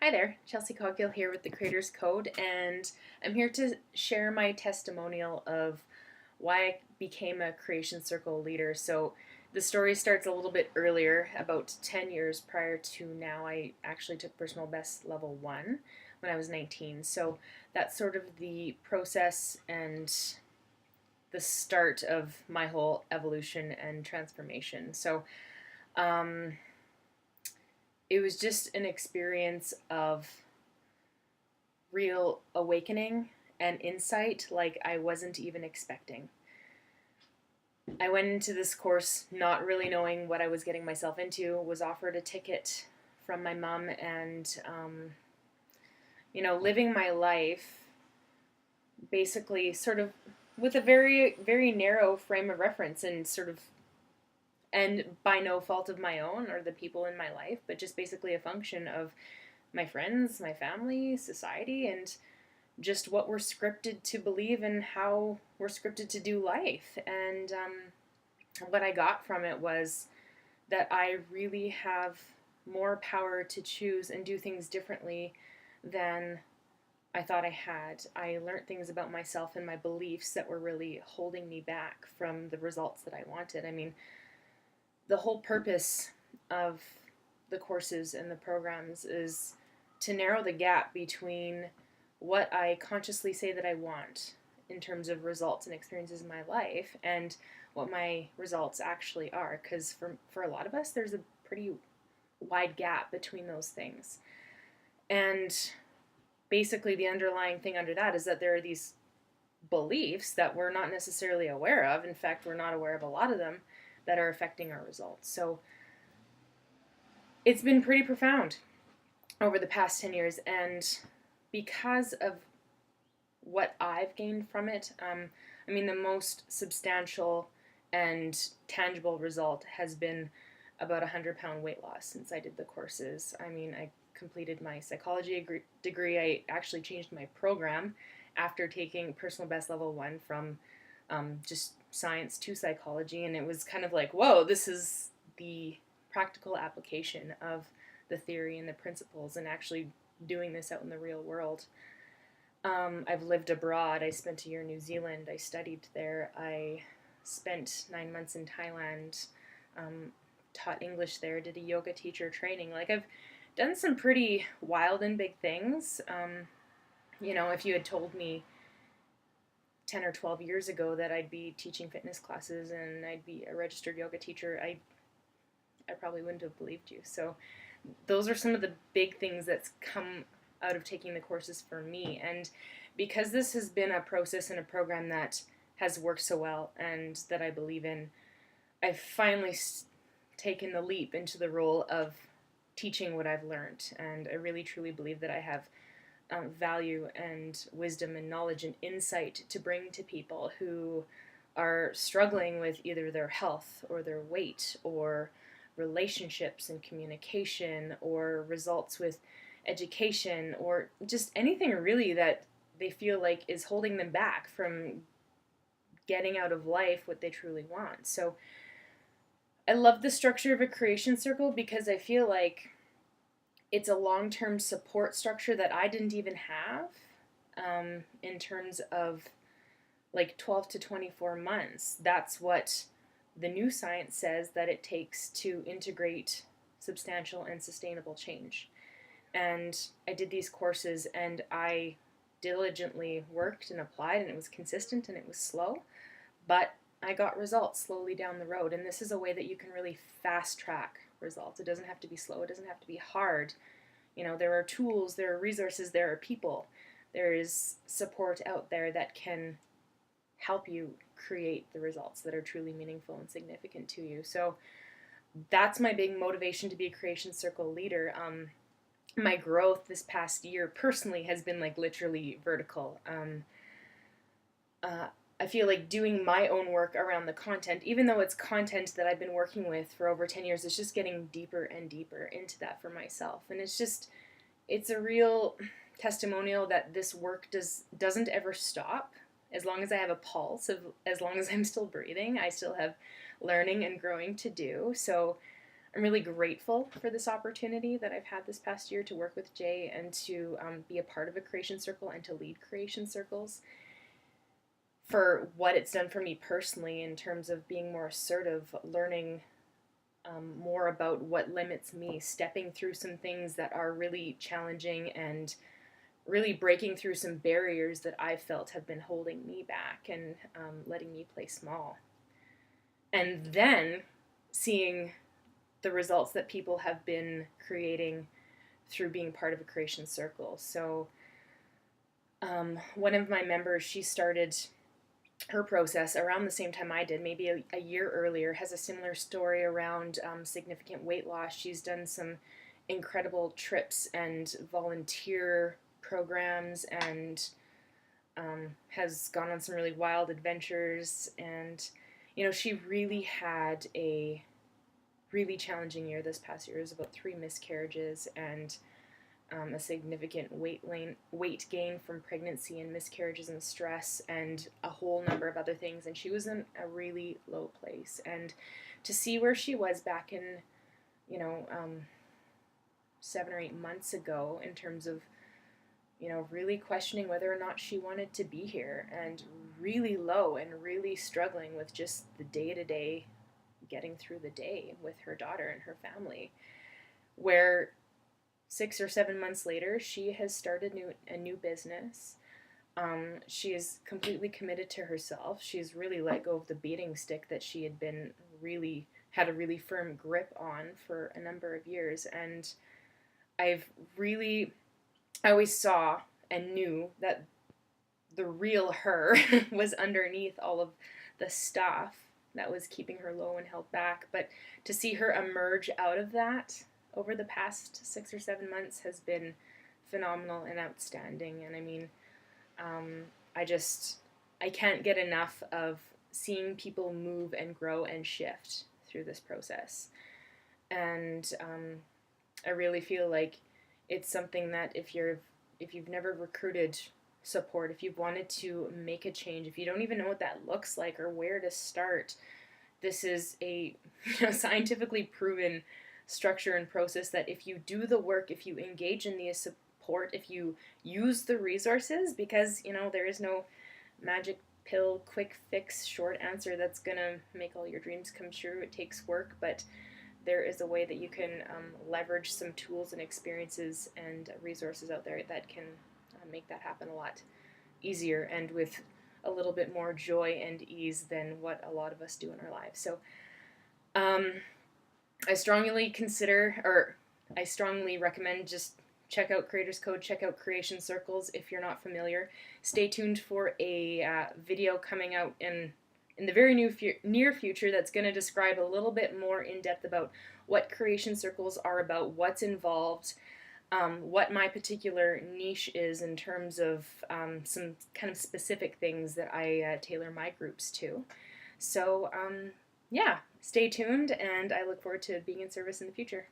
Hi there, Chelsea Coggill here with the Creators Code, and I'm here to share my testimonial of why I became a Creation Circle leader. So, the story starts a little bit earlier, about 10 years prior to now. I actually took Personal Best Level 1 when I was 19. So, that's sort of the process and the start of my whole evolution and transformation. So, um, it was just an experience of real awakening and insight like I wasn't even expecting. I went into this course not really knowing what I was getting myself into, was offered a ticket from my mom, and, living my life basically sort of with a very, very narrow frame of reference and by no fault of my own or the people in my life, but just basically a function of my friends, my family, society, and just what we're scripted to believe and how we're scripted to do life. And what I got from it was that I really have more power to choose and do things differently than I thought I had. I learned things about myself and my beliefs that were really holding me back from the results that I wanted. I mean, the whole purpose of the courses and the programs is to narrow the gap between what I consciously say that I want in terms of results and experiences in my life and what my results actually are. Because for a lot of us, there's a pretty wide gap between those things. And basically, the underlying thing under that is that there are these beliefs that we're not necessarily aware of. In fact, we're not aware of a lot of them that are affecting our results. So it's been pretty profound over the past 10 years. And because of what I've gained from it, the most substantial and tangible result has been about 100-pound weight loss since I did the courses. I completed my psychology degree. I actually changed my program after taking Personal Best Level 1 from just science to psychology, and it was kind of like, whoa, this is the practical application of the theory and the principles and actually doing this out in the real world. I've lived abroad. I spent a year in New Zealand. I studied there. I spent 9 months in Thailand, taught English there, did a yoga teacher training. Like, I've done some pretty wild and big things. If you had told me 10 or 12 years ago that I'd be teaching fitness classes and I'd be a registered yoga teacher, I probably wouldn't have believed you. So those are some of the big things that's come out of taking the courses for me. And because this has been a process and a program that has worked so well and that I believe in, I've finally taken the leap into the role of teaching what I've learned. And I really truly believe that I have value and wisdom and knowledge and insight to bring to people who are struggling with either their health or their weight or relationships and communication or results with education or just anything really that they feel like is holding them back from getting out of life what they truly want. So I love the structure of a creation circle because I feel like it's a long-term support structure that I didn't even have in terms of like 12 to 24 months. That's what the new science says that it takes to integrate substantial and sustainable change. And I did these courses and I diligently worked and applied, and it was consistent and it was slow, but I got results slowly down the road. And this is a way that you can really fast track results. It doesn't have to be slow. It doesn't have to be hard. There are tools, there are resources, there are people. There is support out there that can help you create the results that are truly meaningful and significant to you. So that's my big motivation to be a Creation Circle leader. My growth this past year personally has been like literally vertical. I feel like doing my own work around the content, even though it's content that I've been working with for over 10 years, it's just getting deeper and deeper into that for myself. And it's a real testimonial that this work doesn't ever stop. As long as I have a pulse, as long as I'm still breathing, I still have learning and growing to do. So I'm really grateful for this opportunity that I've had this past year to work with Jay and to be a part of a creation circle and to lead creation circles, for what it's done for me personally in terms of being more assertive, learning more about what limits me, stepping through some things that are really challenging, and really breaking through some barriers that I felt have been holding me back and letting me play small. And then seeing the results that people have been creating through being part of a creation circle. So one of my members, she started her process around the same time I did, maybe a year earlier, has a similar story around significant weight loss. She's done some incredible trips and volunteer programs, and has gone on some really wild adventures. And, you know, she really had a really challenging year this past year. It was about 3 miscarriages and a significant weight gain from pregnancy and miscarriages and stress and a whole number of other things. And she was in a really low place. And to see where she was back in, 7 or 8 months ago, in terms of, really questioning whether or not she wanted to be here, and really low and really struggling with just the day-to-day, getting through the day with her daughter and her family, where 6 or 7 months later, she has started a new business. She is completely committed to herself. She's really let go of the beating stick that she had had a really firm grip on for a number of years. And I always saw and knew that the real her was underneath all of the stuff that was keeping her low and held back. But to see her emerge out of that over the past 6 or 7 months has been phenomenal and outstanding. And I mean, I can't get enough of seeing people move and grow and shift through this process. And I really feel like it's something that if you've never recruited support, if you've wanted to make a change, if you don't even know what that looks like or where to start, this is a scientifically proven structure and process that if you do the work, if you engage in the support, if you use the resources, because there is no magic pill, quick fix, short answer that's gonna make all your dreams come true. It takes work, but there is a way that you can leverage some tools and experiences and resources out there that can make that happen a lot easier and with a little bit more joy and ease than what a lot of us do in our lives. So I strongly recommend just check out Creators Code, check out Creation Circles if you're not familiar. Stay tuned for a video coming out in the very near future that's going to describe a little bit more in depth about what Creation Circles are about, what's involved, what my particular niche is in terms of some kind of specific things that I tailor my groups to. So, yeah, stay tuned, and I look forward to being in service in the future.